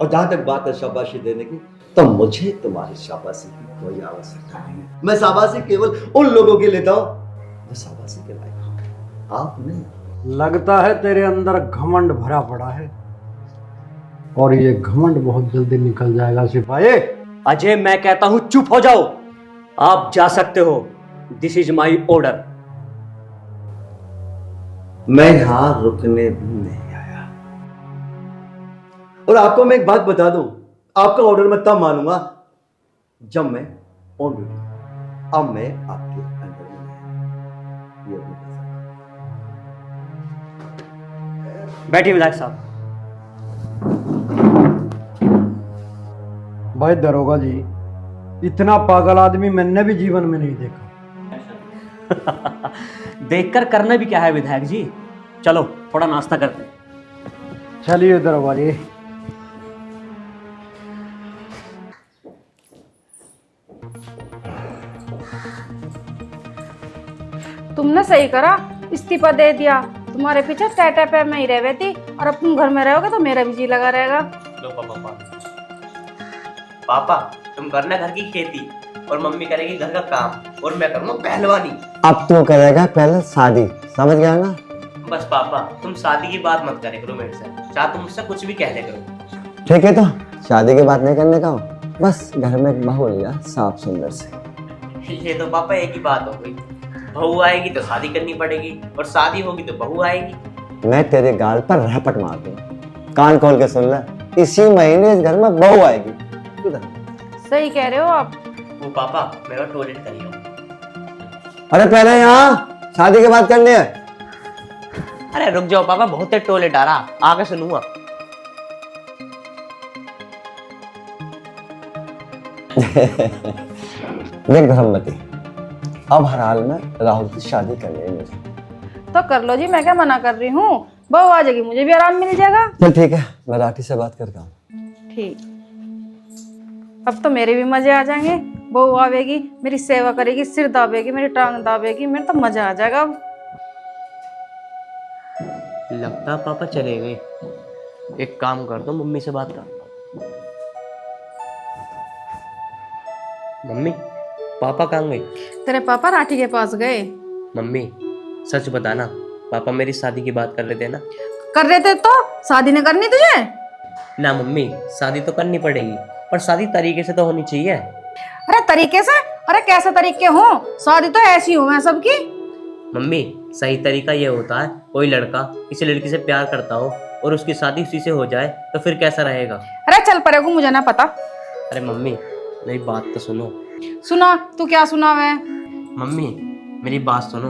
और जहां तक बात है शाबाशी देने की, तो मुझे तुम्हारी शाबाशी की कोई आवश्यकता नहीं है। मैं शाबाशी केवल उन लोगों के लेता हूं जो शाबाशी के लायक हो, आप नहीं। लगता है तेरे अंदर घमंड भरा पड़ा है, और ये घमंड बहुत जल्दी निकल जाएगा सिपाही। अजय, मैं कहता हूं चुप हो जाओ। आप जा सकते हो। This is my order. मैं यहां रुकने भी नहीं आया। और आपको मैं एक बात बता दूं, आपका ऑर्डर मैं तब मानूंगा जब मैं ऑन ड्यूटी। अब मैं आपके अंडर में नहीं। ये अपने बैठिए विधायक साहब। भाई दरोगा जी, इतना पागल आदमी मैंने भी जीवन में नहीं देखा। देखकर करना भी क्या है विधायक जी। चलो थोड़ा नाश्ता करते हैं। चलिए दरोगा जी। तुमने सही करा, इस्तीफा दे दिया। तुम्हारे पीछे टाटा पे मैं ही रह थी, और अब तुम घर में रहोगे तो मेरा भी जी लगा रहेगा। लो पापा। पापा, तुम करना घर की खेती और मम्मी करेगी घर का काम और मैं करूंगा पहलवानी। अब तू करेगा पहले शादी, समझ गया ना? बस पापा, तुम शादी की बात मत करे करो मेरे से, चाहे तुम मुझसे कुछ भी कह ले करो। ठीक है, तो शादी की बात नहीं करने का हो, बस घर में एक बहू लिया साफ सुंदर से। ये तो पापा एक ही बात हो गई, बहू आएगी तो शादी करनी पड़ेगी और शादी होगी तो बहू आएगी। मैं तेरे गाल पर रपट मार दूंगा, कान खोल के सुन ले। इसी महीने इस घर में बहू आएगी। सही कह रहे हो आप। वो पापा, मैं टॉयलेट कर रही हूँ। अरे पहले यहाँ शादी की बात करनी है। अरे रुक जाओ पापा, बहुत देर टॉयलेट आ रहा, आगे सुनूंगा। देख धर्मवती, अब हर हाल में राहुल की शादी करनी है मुझे। तो कर लो जी, मैं क्या मना कर रही हूँ। बहू आ जाएगी, मुझे भी आराम मिल जाएगा। चल ठीक है, मैं राठी से बात करता हूँ। ठीक, अब तो मेरे भी मजे आ जाएंगे। बहू आवेगी, मेरी सेवा करेगी, सिर दाबेगी, मेरी टांग दाबेगी, मेरे तो मजा आ जाएगा। अब लगता पापा चले गए। एक काम कर दो, मम्मी से बात कर। मम्मी, पापा कहाँ गए? तेरे पापा राठी के पास गए। मम्मी सच बताना, पापा मेरी शादी की बात कर रहे थे ना? कर रहे थे तो शादी नहीं करनी तुझे? ना मम्मी, शादी तो करनी पड़ेगी, पर शादी तरीके से तो होनी चाहिए। अरे तरीके से? अरे कैसे तरीके हो? शादी तो ऐसी हो मैं सबकी। मम्मी, सही तरीका ये होता है, कोई लड़का किसी लड़की से प्यार करता हो और उसकी शादी उसी से हो जाए तो फिर कैसा रहेगा? अरे चल परे को, मुझे ना पता। अरे मम्मी, मेरी बात तो सुनो। सुना? तू क्या सुना है? मम्मी मेरी बात सुनो,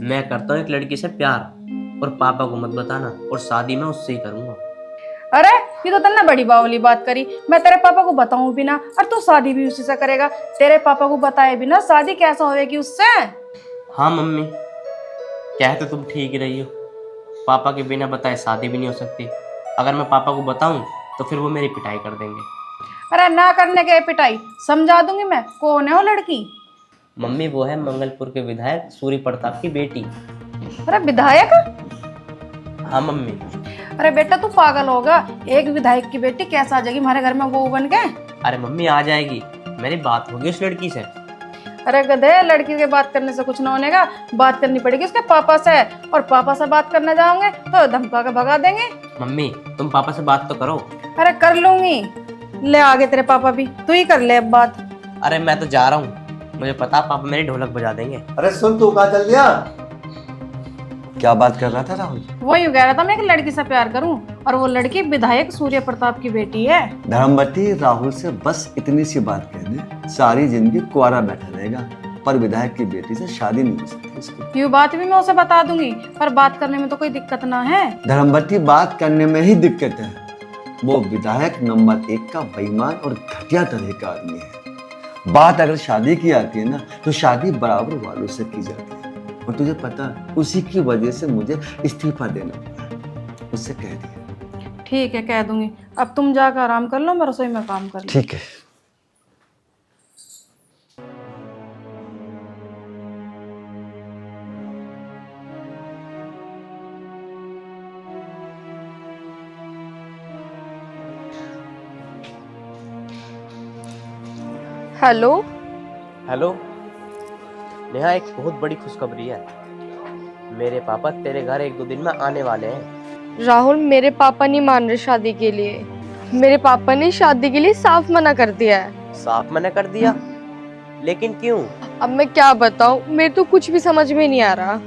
मैं करता हूँ एक लड़की से प्यार, और पापा को मत बताना, और शादी मैं उससे ही करूंगा। अरे ये तो तन्ने बड़ी बावली बात करी। मैं तेरे पापा को बताऊं भी ना, और तू शादी भी उसी से करेगा। तेरे पापा को बताए बिना शादी कैसा होएगी उससे? हाँ मम्मी, कह तो तुम ठीक ही रही हो, पापा के बिना बताए शादी भी नहीं हो सकती। अगर मैं पापा को बताऊं तो फिर वो मेरी पिटाई कर देंगे। अरे ना करने के पिटाई समझा दूंगी मैं। कौन है वो लड़की? मम्मी वो है मंगलपुर के विधायक सूर्य प्रताप की बेटी। अरे विधायक? हाँ मम्मी। अरे बेटा तू पागल होगा, एक विधायक की बेटी कैसे आ जाएगी हमारे घर में बहू बन के? अरे मम्मी आ जाएगी, मेरी बात होगी उस लड़की से। अरे गधे, लड़की के बात करने से कुछ ना होने का, बात करनी पड़ेगी उसके पापा से, और पापा से बात करने जाओगे तो धमका के भगा देंगे। मम्मी तुम पापा से बात तो करो। अरे कर लूंगी, ले आगे तेरे पापा भी, तू ही कर ले अब बात। अरे मैं तो जा रहा हूँ, मुझे पता पापा मेरी ढोलक बजा देंगे। अरे सुन, तू कहाँ चल दिया? क्या बात कर रहा था राहुल? वो यूं कह रहा था मैं एक लड़की से प्यार करूं, और वो लड़की विधायक सूर्य प्रताप की बेटी है। धर्मवती, राहुल से बस इतनी सी बात कह दे, सारी जिंदगी कुंवारा बैठा रहेगा, पर विधायक की बेटी से शादी नहीं हो सकती इसकी। ये बात भी मैं उसे बता दूंगी, पर बात करने में तो कोई दिक्कत ना है। धर्मवती, बात करने में ही दिक्कत है। वो विधायक नंबर 1 का बेईमान और घटिया तरह का आदमी है। बात अगर शादी की आती है ना, तो शादी बराबर वालों से की जाती है, और तुझे पता, उसी की वजह से मुझे इस्तीफा देना पड़ा। उससे कह दिया। ठीक है, कह दूंगी। अब तुम जाकर आराम कर लो, मैं रसोई में काम कर लूं। ठीक है। हेलो। हेलो नेहा, एक बहुत बड़ी खुशखबरी है। मेरे पापा तेरे घर 1-2 दिन में आने वाले हैं। राहुल, मेरे पापा नहीं मान रहे शादी के लिए। मेरे पापा ने शादी के लिए साफ मना कर दिया है। साफ मना कर दिया? लेकिन क्यों? अब मैं क्या बताऊं, मेरे तो कुछ भी समझ में नहीं आ रहा।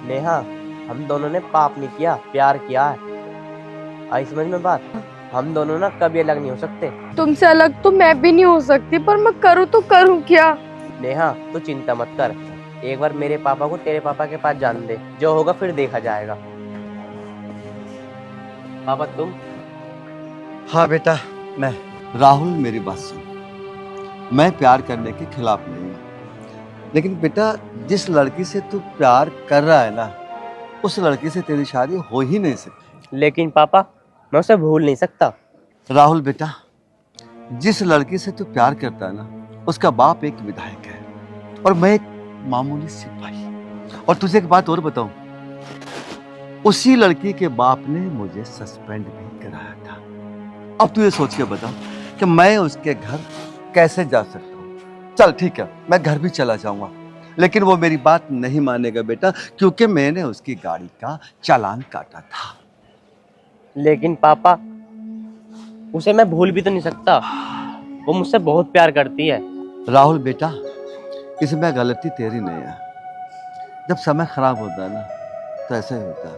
नेहा, हम दोनों ने पाप नहीं किया, प्यार किया है। आई समझ में बात? हम दोनों ना कभी अलग नहीं हो सकते। तुमसे अलग तो मैं भी नहीं हो सकती, पर मैं करूँ तो करूँ क्या? नेहा तू चिंता मत कर, एक बार मेरे पापा को तेरे पापा के पास जाने दे, जो होगा फिर देखा जाएगा। पापा तुम? हाँ बेटा, मैं। राहुल मेरी बात सुन, मैं प्यार करने के खिलाफ नहीं हूँ, लेकिन बेटा जिस लड़की से तू प्यार कर रहा है ना, उस लड़की से तेरी शादी हो ही नहीं सकती। लेकिन पापा मैं उसे भूल नहीं सकता। राहुल बेटा, जिस लड़की से तू प्यार करता है ना, उसका बाप एक विधायक है और मैं एक मामूली सिपाही। और तुझे एक बात और बताऊं, उसी लड़की के बाप ने मुझे सस्पेंड भी कराया था। अब तू ये सोच के बता कि मैं उसके घर कैसे जा सकता हूँ। चल ठीक है, मैं घर भी चला जाऊंगा, लेकिन वो मेरी बात नहीं मानेगा बेटा, क्योंकि मैंने उसकी गाड़ी का चालान काटा था। लेकिन पापा उसे मैं भूल भी तो नहीं सकता, वो मुझसे बहुत प्यार करती है। राहुल बेटा, इसमें गलती तेरी नहीं है। जब समय खराब होता है ना, तो ऐसा ही होता है,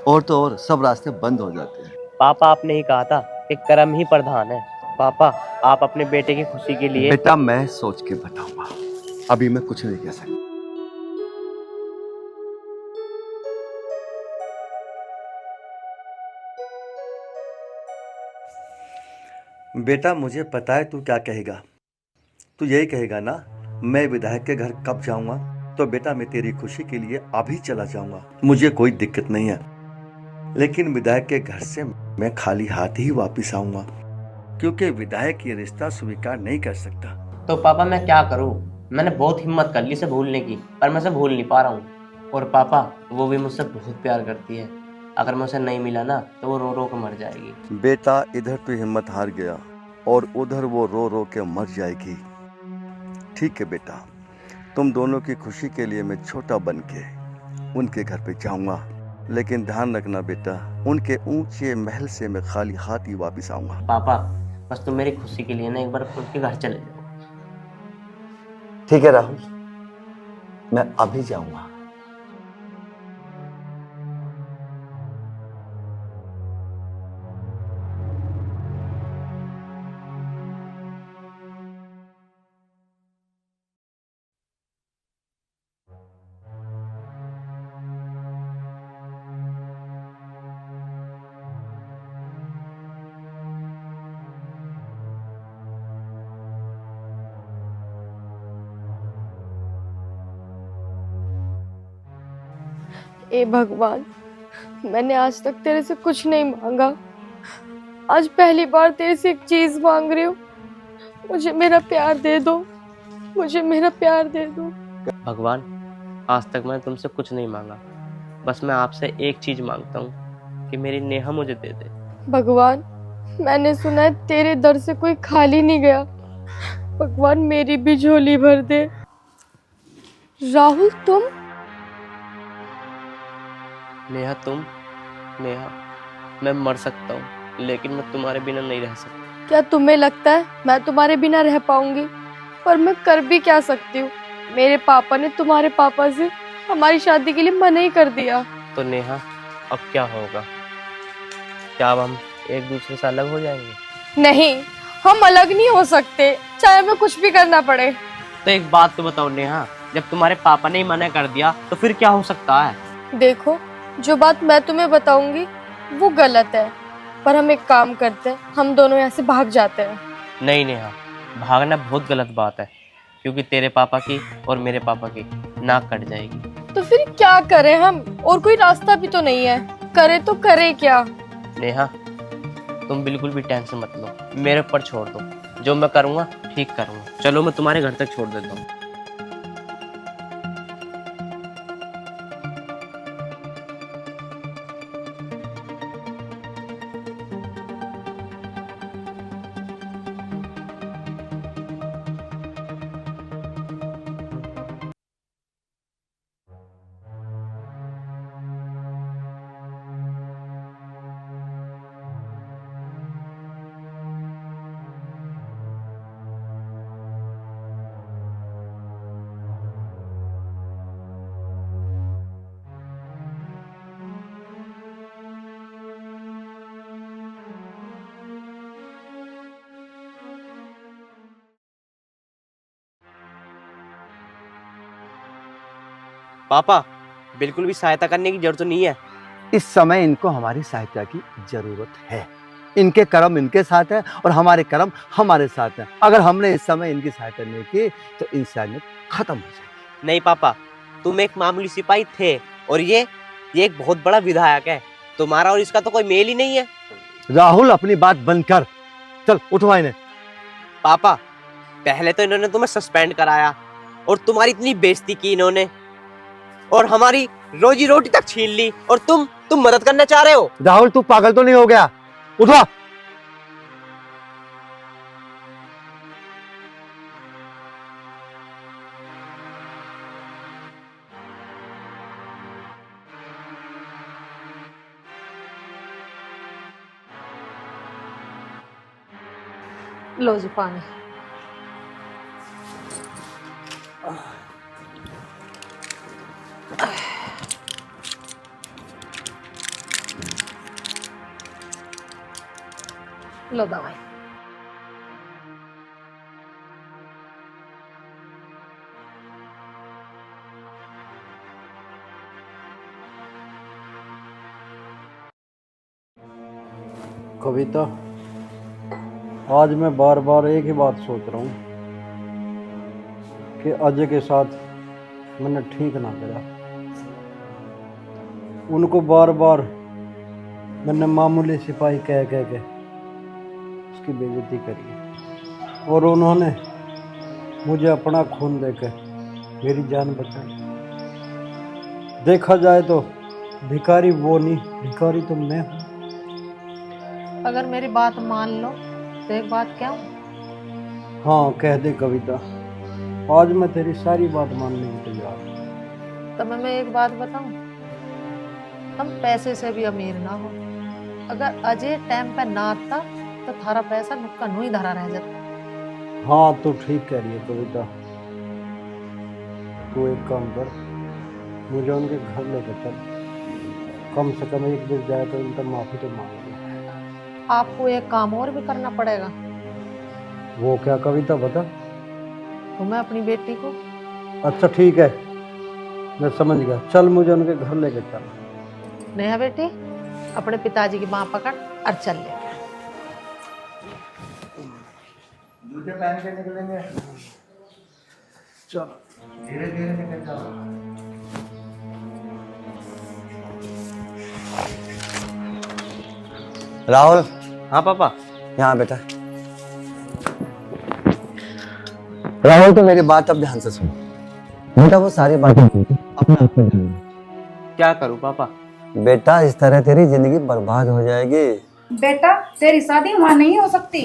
और तो और सब रास्ते बंद हो जाते हैं। पापा आपने ही कहा था कि कर्म ही प्रधान है। पापा आप अपने बेटे की खुशी के लिए। बेटा मैं सोच के बताऊंगा, अभी मैं कुछ नहीं कह सकता। बेटा मुझे पता है तू क्या कहेगा। तू यही कहेगा ना, मैं विधायक के घर कब जाऊंगा? तो बेटा मैं तेरी खुशी के लिए अभी चला जाऊंगा, मुझे कोई दिक्कत नहीं है। लेकिन विधायक के घर से मैं खाली हाथ ही वापस आऊंगा, क्योंकि विधायक ये रिश्ता स्वीकार नहीं कर सकता। तो पापा मैं क्या करूं? मैंने बहुत हिम्मत कर ली उसे भूलने की, पर मैं उसे भूल नहीं पा रहा हूं। और पापा वो भी मुझसे बहुत प्यार करती है, अगर मैं उसे नहीं मिला ना तो वो रो रो कर मर जाएगी। बेटा इधर तू हिम्मत हार गया और उधर वो रो रो के मर जाएगी। ठीक है बेटा, तुम दोनों की खुशी के लिए मैं छोटा बन के उनके घर पे जाऊंगा, लेकिन ध्यान रखना बेटा, उनके ऊंचे महल से मैं खाली हाथ ही वापस आऊंगा। पापा बस तुम मेरी खुशी के लिए ना एक बार उनके घर चले जाओ। ठीक है राहुल, मैं अभी जाऊंगा। ए भगवान, मैंने आज तक तेरे से कुछ नहीं मांगा, आज पहली बार तेरे से एक चीज मांग रही हूँ। मुझे मेरा प्यार दे दो। मुझे मेरा प्यार दे दो। भगवान, आज तक मैंने तुमसे कुछ नहीं मांगा, बस मैं आपसे एक चीज मांगता हूँ कि मेरी नेहा मुझे दे दे। भगवान, मैंने सुना है तेरे दर से कोई खाली नहीं गया। भगवान मेरी भी झोली भर दे। राहुल तुम? नेहा तुम? नेहा, मैं मर सकता हूँ लेकिन मैं तुम्हारे बिना नहीं रह सकता। क्या तुम्हें लगता है मैं तुम्हारे बिना रह पाऊंगी? पर मैं कर भी क्या सकती हूँ? मेरे पापा ने तुम्हारे पापा से हमारी शादी के लिए मना ही कर दिया। तो नेहा, अब क्या होगा? क्या अब हम एक दूसरे से अलग हो जाएंगे? नहीं, हम अलग नहीं हो सकते, चाहे हमें कुछ भी करना पड़े। तो एक बात तो बताओ नेहा, जब तुम्हारे पापा ने ही मना कर दिया तो फिर क्या हो सकता है? देखो, जो बात मैं तुम्हें बताऊंगी वो गलत है, पर हम एक काम करते हैं, हम दोनों यहाँ से भाग जाते हैं। नहीं नेहा, भागना बहुत गलत बात है, क्योंकि तेरे पापा की और मेरे पापा की नाक कट जाएगी। तो फिर क्या करें हम? और कोई रास्ता भी तो नहीं है, करे तो करे क्या? नेहा, तुम बिल्कुल भी टेंशन मत लो, मेरे ऊपर छोड़ दो, जो मैं करूँगा ठीक करूँगा। चलो मैं तुम्हारे घर तक छोड़ देता हूँ। पापा, बिल्कुल भी सहायता करने की जरूरत नहीं है। इस समय इनको हमारी सहायता की जरूरत है। इनके कर्म इनके साथ है और हमारे कर्म हमारे साथ हैं। अगर हमने इस समय इनकी सहायता नहीं की तो इंसानियत खत्म हो जाएगी। नहीं पापा, तुम एक मामूली सिपाही थे और ये एक बहुत बड़ा विधायक है। तुम्हारा और इसका तो कोई मेल ही नहीं है। राहुल, अपनी बात बंद कर, चल उठवा इन्हें। पापा, पहले तो इन्होंने तुम्हें सस्पेंड कराया और तुम्हारी इतनी बेइज्जती की इन्होंने, और हमारी रोजी रोटी तक छीन ली, और तुम मदद करना चाह रहे हो। राहुल, तू पागल तो नहीं हो गया? उठवा। लो जी पानी। लो दवाई। कविता, आज मैं बार बार एक ही बात सोच रहा हूँ कि अजय के साथ मैंने ठीक ना करा। उनको बार बार मैंने मामूली सिपाही कह के उसकी बेइज्जती करी और उन्होंने मुझे अपना खून देकर मेरी जान बचाई। देखा जाए तो भिखारी वो नहीं, भिखारी तो मैं हूँ। अगर मेरी बात मान लो तो एक बात क्या? हाँ, कह दे कविता, आज मैं तेरी सारी बात मानने के तैयार हूँ। तो मैं एक बात बताऊं, हम पैसे से भी अमीर ना हो, अगर अजय टाइम पे ना आता तो थारा पैसा नुक्का नू ही धरा रह जाता। हाँ, तो ठीक कह रही है कविता। तू एक काम कर, मुझे उनके घर लेकर चल, कम से कम एक दिन जाए तो उनका माफी तो मांग लो। आपको एक काम और भी करना पड़ेगा। वो क्या कविता, बता। तुम्हें अपनी बेटी को। अच्छा ठीक है, मैं समझ गया, चल मुझे उनके घर लेकर चल। नेहा बेटी, अपने पिताजी की बांह पकड़ और चल ले। जूते पहन के निकलेंगे। चलो धीरे धीरे निकल जाओ। राहुल। हाँ पापा। यहाँ बेटा। राहुल तो मेरी बात अब ध्यान से सुन बेटा, वो सारी बातें अपने आप में ध्यान दे। क्या करूं पापा? बेटा इस तरह तेरी जिंदगी बर्बाद हो जाएगी। बेटा तेरी शादी वहां नहीं हो सकती।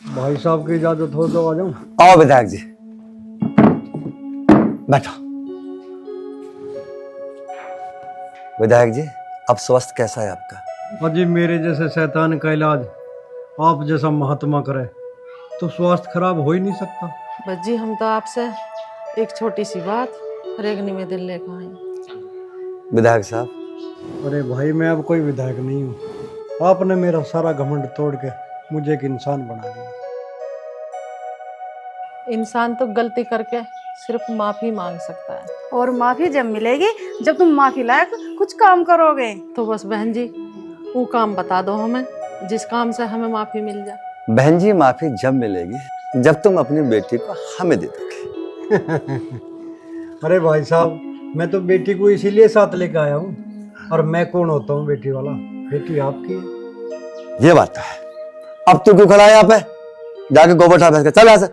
भाई साहब की इजाजत हो तो आ जाऊं। आओ विधायक जी, बैठो। विधायक जी, अब स्वास्थ्य कैसा है आपका? अजी मेरे जैसे शैतान का इलाज आप जैसा महात्मा करे तो स्वास्थ्य खराब हो ही नहीं सकता। बस जी हम तो आपसे एक छोटी सी बात रेगनी में दिल लेकर आए। विधायक साहब, अरे भाई मैं अब कोई विधायक नहीं हूँ, आपने मेरा सारा घमंड तोड़ के मुझे एक इंसान बना दिया। इंसान तो गलती करके सिर्फ माफी मांग सकता है। और माफी जब मिलेगी जब तुम माफी लायक कुछ काम करोगे। तो बस बहन जी वो काम बता दो हमें जिस काम से हमें माफी मिल जाए। बहन जी माफी जब मिलेगी जब तुम अपनी बेटी को हमें दे दोगे। अरे भाई साहब मैं तो बेटी को इसीलिए साथ लेकर आया हूँ, और मैं कौन होता हूँ बेटी वाला? बेटी आपकी है। ये बात तो है। अब तू क्यों खड़ा है यहाँ पे? जाके गोबर उठा भैंस के, चल यहाँ से।